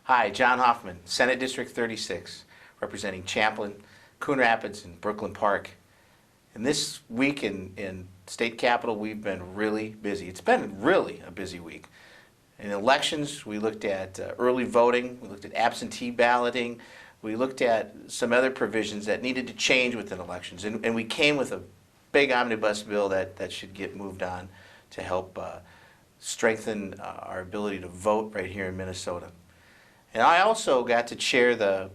Hi, John Hoffman, Senate District 36, representing Champlin, Coon Rapids, and Brooklyn Park. And this week in State Capitol, we've been really busy. It's been really a busy week. In elections, we looked at early voting, we looked at absentee balloting, we looked at some other provisions that needed to change within elections. And we came with a big omnibus bill that should get moved on to help strengthen our ability to vote right here in Minnesota. And I also got to chair the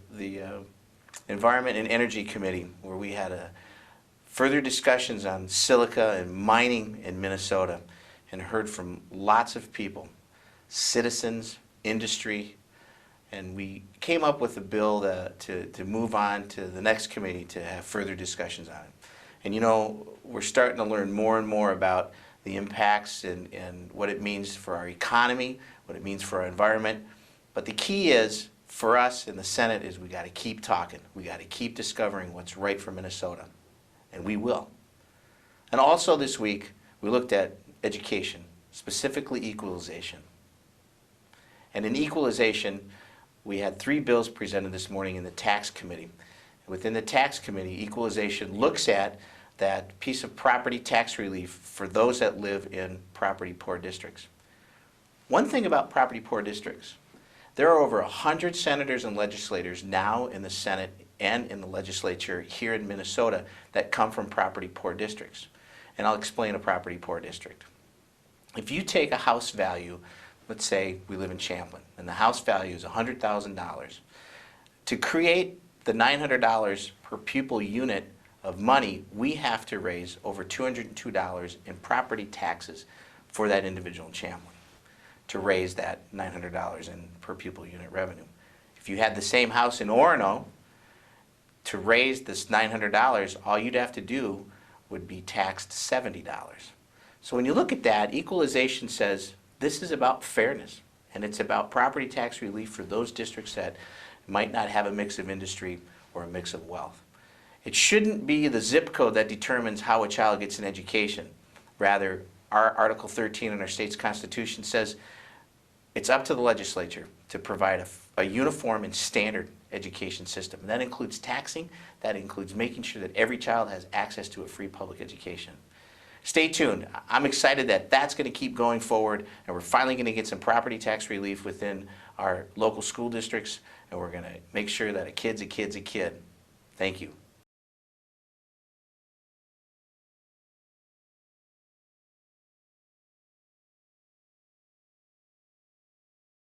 Environment and Energy Committee, where we had further discussions on silica and mining in Minnesota, and heard from lots of people, citizens, industry, and we came up with a bill to move on to the next committee to have further discussions on it. And you know, we're starting to learn more and more about the impacts and what it means for our economy, what it means for our environment. But the key is, for us in the Senate, is we got to keep talking. We got to keep discovering what's right for Minnesota. And we will. And also this week, we looked at education, specifically equalization. And in equalization, we had 3 bills presented this morning in the Tax Committee. Within the Tax Committee, equalization looks at that piece of property tax relief for those that live in property poor districts. One thing about property poor districts, there are over 100 senators and legislators now in the Senate and in the legislature here in Minnesota that come from property poor districts. And I'll explain a property poor district. If you take a house value, let's say we live in Champlin, and the house value is $100,000. To create the $900 per pupil unit of money, we have to raise over $202 in property taxes for that individual in Champlin to raise that $900 in per pupil unit revenue. If you had the same house in Orono, to raise this $900, all you'd have to do would be taxed $70. So when you look at that, equalization says this is about fairness, and it's about property tax relief for those districts that might not have a mix of industry or a mix of wealth. It shouldn't be the zip code that determines how a child gets an education. Rather, our Article 13 in our state's Constitution says it's up to the legislature to provide a uniform and standard education system. And that includes taxing, that includes making sure that every child has access to a free public education. Stay tuned. I'm excited that that's going to keep going forward, and we're finally going to get some property tax relief within our local school districts, and we're going to make sure that a kid's a kid's a kid. Thank you.